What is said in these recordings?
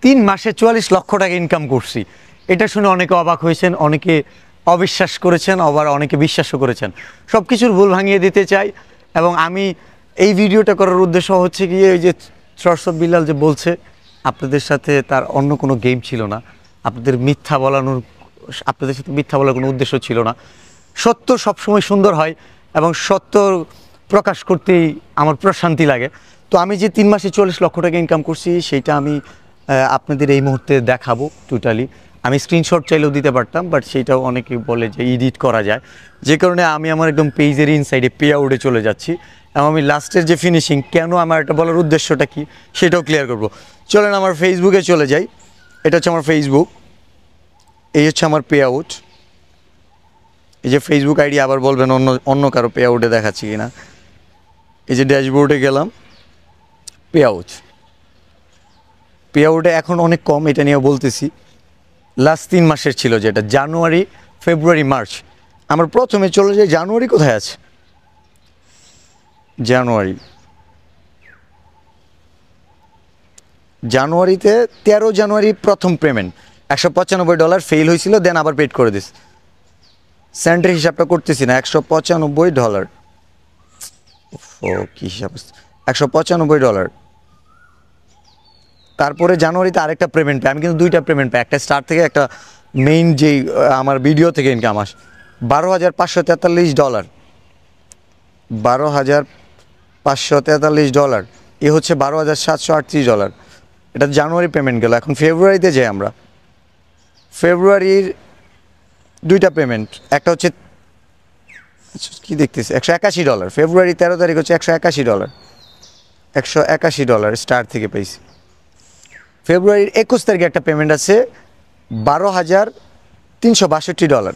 3 মাসে 44 লক্ষ টাকা ইনকাম করছি। এটা শুনে অনেকে অবাক হয়েছেন, অনেকে অবিশ্বাস করেছেন, আবার অনেকে বিশ্বাসও করেছেন। সব কিছুর ভুল ভাঙিয়ে দিতে চাই। এবং আমি এই ভিডিওটা করার উদ্দেশ্য হচ্ছে গিয়ে ওই যে সরস বিল্লাল যে বলছে আপনাদের সাথে তার অন্য কোনো গেম ছিল না, আপনাদের সাথে মিথ্যা বলার কোনো উদ্দেশ্য ছিল না। সত্য সবসময় সুন্দর হয় এবং সত্য প্রকাশ করতেই আমার প্রশান্তি লাগে। তো আমি যে 3 মাসে 44 লক্ষ টাকা ইনকাম করছি সেইটা আমি আপনাদের এই মুহূর্তে দেখাবো টোটালি। আমি স্ক্রিনশট চাইলেও দিতে পারতাম, বাট সেইটাও অনেকে বলে যে এডিট করা যায়, যে কারণে আমি আমার একদম পেজের ইনসাইডে পে আউটে চলে যাচ্ছি এবং আমি লাস্টের যে ফিনিশিং, কেন আমার এটা বলার উদ্দেশ্যটা কি সেটাও ক্লিয়ার করব। চলেন আমার ফেসবুকে চলে যাই। এটা হচ্ছে আমার ফেসবুক, এই হচ্ছে আমার পে আউট। এই যে ফেসবুক আইডি, আবার বলবেন অন্য কারো পে আউটে দেখাচ্ছি কিনা। এই যে ড্যাশবোর্ডে গেলাম, পে আউটে এখন অনেক কম, এটা নিয়ে বলতেছি। লাস্ট 3 মাসের ছিল, যেটা জানুয়ারি, ফেব্রুয়ারি, মার্চ। আমার প্রথমে চলে যায় জানুয়ারি, কোথায় আছে জানুয়ারিতে 13 জানুয়ারি প্রথম পেমেন্ট $195 ফেল হয়েছিল, দেন আবার পেড করে দিস। সেন্টের হিসাবটা করতেছি না, $195। ও কি হিসাব, $195। তারপরে জানুয়ারিতে আরেকটা পেমেন্ট পাই, আমি কিন্তু 2টা পেমেন্ট পাই, একটা স্টার থেকে, একটা মেইন যেই আমার ভিডিও থেকে ইনকাম আসে। $12,543, $12,543। এ হচ্ছে $12,738। এটা জানুয়ারি পেমেন্ট গেল। এখন ফেব্রুয়ারিতে যাই আমরা। ফেব্রুয়ারির 2টা পেমেন্ট, একটা হচ্ছে কি দেখতেছি $181। ফেব্রুয়ারি 13 তারিখ হচ্ছে $181, $181 স্টার থেকে পেয়েছি। ফেব্রুয়ারির 21 তারিখে একটা পেমেন্ট আছে $12,362,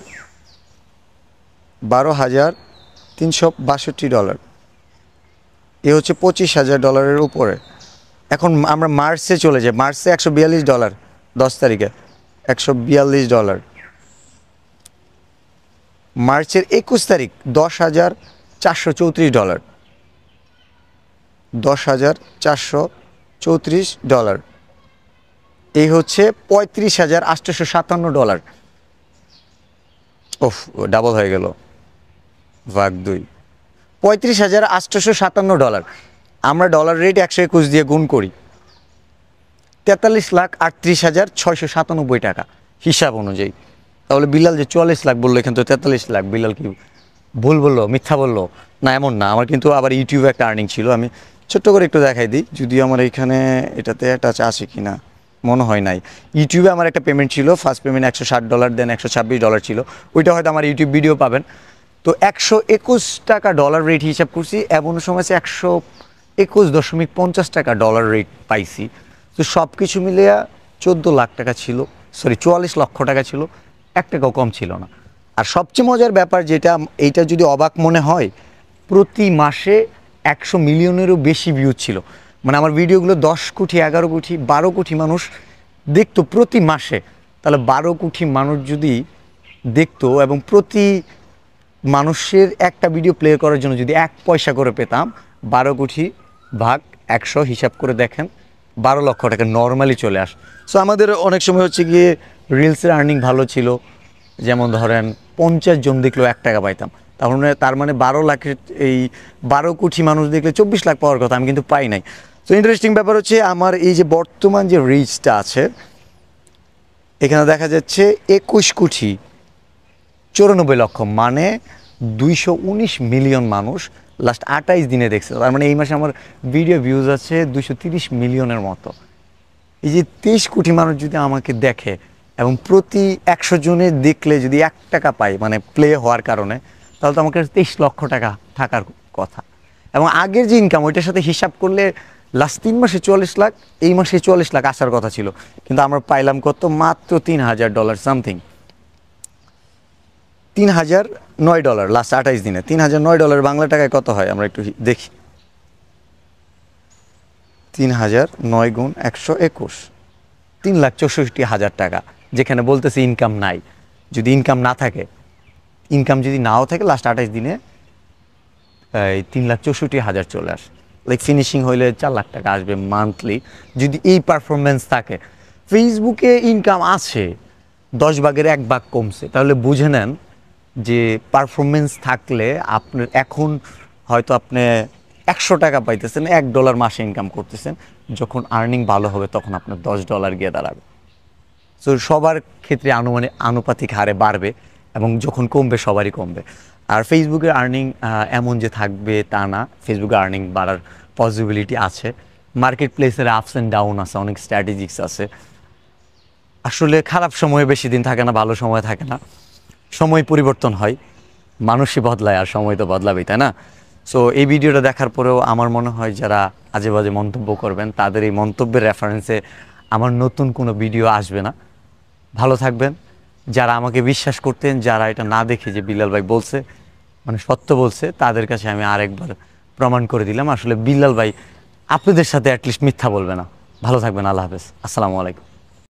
$12,362। এ হচ্ছে $25,000 উপরে। এখন আমরা মার্চে চলে যাই। মার্চে $142, 10 তারিখে $142। মার্চের 21 তারিখ $10,434, $10,434। এই হচ্ছে $35,857। ওফ, ডাবল হয়ে গেল, ভাগ 2, $35,857। আমরা ডলার রেট 121 দিয়ে গুণ করি, 43,38,697 টাকা হিসাব অনুযায়ী। তাহলে বিল্লাল যে 44 লাখ বললো, এখানে তো 43 লাখ। বিল্লাল কি ভুল বললো, মিথ্যা বললো? না, এমন না। আমার কিন্তু আবার ইউটিউবে একটা আর্নিং ছিল, আমি ছোট্ট করে একটু দেখাই দিই, যদিও আমার এখানে এটাতে অ্যাটাচ আছে কি না মনে হয় নাই। ইউটিউবে আমার একটা পেমেন্ট ছিল, ফার্স্ট পেমেন্ট $160, দেন $126 ছিল। ওইটা হয়তো আমার ইউটিউব ভিডিও পাবেন। তো 121 টাকা ডলার রেট হিসাব করছি, এমন সময় আছে 121.50 টাকা ডলার রেট পাইছি। তো সব কিছু মিলিয়ে 14 লাখ টাকা ছিল, 44 লক্ষ টাকা ছিল, 1 টাকাও কম ছিল না। আর সবচেয়ে মজার ব্যাপার যেটা, এইটা যদি অবাক মনে হয়, প্রতি মাসে 100 মিলিয়নেরও বেশি ভিউজ ছিল। মানে আমার ভিডিওগুলো 10 কোটি, 11 কোটি, 12 কোটি মানুষ দেখতো প্রতি মাসে। তাহলে 12 কোটি মানুষ যদি দেখতো এবং প্রতি মানুষের একটা ভিডিও প্লে করার জন্য যদি 1 পয়সা করে পেতাম, 12 কোটি ভাগ 100 হিসাব করে দেখেন, 12 লক্ষ টাকা নর্মালি চলে আস। সো আমাদের অনেক সময় হচ্ছে গিয়ে রিলসের আর্নিং ভালো ছিল, যেমন ধরেন 50 জন দেখলেও 1 টাকা পাইতাম। তার মানে 12 লাখের, এই 12 কোটি মানুষ দেখলে 24 লাখ পাওয়ার কথা, আমি কিন্তু পাই নাই। তো ইন্টারেস্টিং ব্যাপার হচ্ছে আমার এই যে বর্তমান যে রিচটা আছে, এখানে দেখা যাচ্ছে 21 কোটি 94 লক্ষ, মানে 219 মিলিয়ন মানুষ লাস্ট 28 দিনে দেখছে। তার মানে এই মাসে আমার ভিডিও ভিউজ আছে 230 মিলিয়নের মতো। এই যে 23 কোটি মানুষ যদি আমাকে দেখে এবং প্রতি 100 জনে দেখলে যদি 1 টাকা পাই, মানে প্লে হওয়ার কারণে, তাহলে তো আমাকে 23 লক্ষ টাকা থাকার কথা। এবং আগের যে ইনকাম, ওইটার সাথে হিসাব করলে লাস্ট 3 মাসে 44 লাখ, এই মাসে 44 লাখ আসার কথা ছিল, কিন্তু আমরা পাইলাম কত? মাত্র $3,000 সামথিং, $3,009 লাস্ট 28 দিনে। $3,009 বাংলা টাকায় কত হয় আমরা একটু দেখি। 3,009 গুণ 121, 3,64,000 টাকা। যেখানে বলতেছে ইনকাম নাই, যদি ইনকাম না থাকে, ইনকাম যদি নাও থাকে, লাস্ট 28 দিনে এই 3,64,000 চলে আসে। লাইক ফিনিশিং হইলে 4 লাখ টাকা আসবে মান্থলি, যদি এই পারফরমেন্স থাকে। ফেসবুকে ইনকাম আছে, 10 ভাগের 1 ভাগ কমছে, তাহলে বুঝে নেন যে পারফরমেন্স থাকলে আপনার এখন হয়তো আপনি 100 টাকা পাইতেছেন, $1 মাসে ইনকাম করতেছেন, যখন আর্নিং ভালো হবে তখন আপনার $10 গিয়ে দাঁড়াবে। সো সবার ক্ষেত্রে আনুপাতিক হারে বাড়বে, এবং যখন কমবে সবারই কমবে। আর ফেসবুকের আর্নিং এমন যে থাকবে তা না, ফেসবুকে আর্নিং বাড়ার পসিবিলিটি আছে। মার্কেট প্লেসের আপস অ্যান্ড ডাউন আছে, অনেক স্ট্র্যাটেজিক্স আছে। আসলে খারাপ সময়ে বেশি দিন থাকে না, ভালো সময় থাকে না, সময় পরিবর্তন হয়, মানুষই বদলায় আর সময় তো বদলাবেই, তাই না? সো এই ভিডিওটা দেখার পরেও আমার মনে হয় যারা আজে বাজে মন্তব্য করবেন তাদের এই মন্তব্যের রেফারেন্সে আমার নতুন কোনো ভিডিও আসবে না। ভালো থাকবেন। যারা আমাকে বিশ্বাস করতেন, যারা এটা না দেখে যে বিল্লাল ভাই বলছে মানে সত্য বলছে, তাদের কাছে আমি আরেকবার প্রমাণ করে দিলাম আসলে বিল্লাল ভাই আপনাদের সাথে অ্যাটলিস্ট মিথ্যা বলবে না। ভালো থাকবেন। আল্লাহ হাফেজ। আসসালামু আলাইকুম।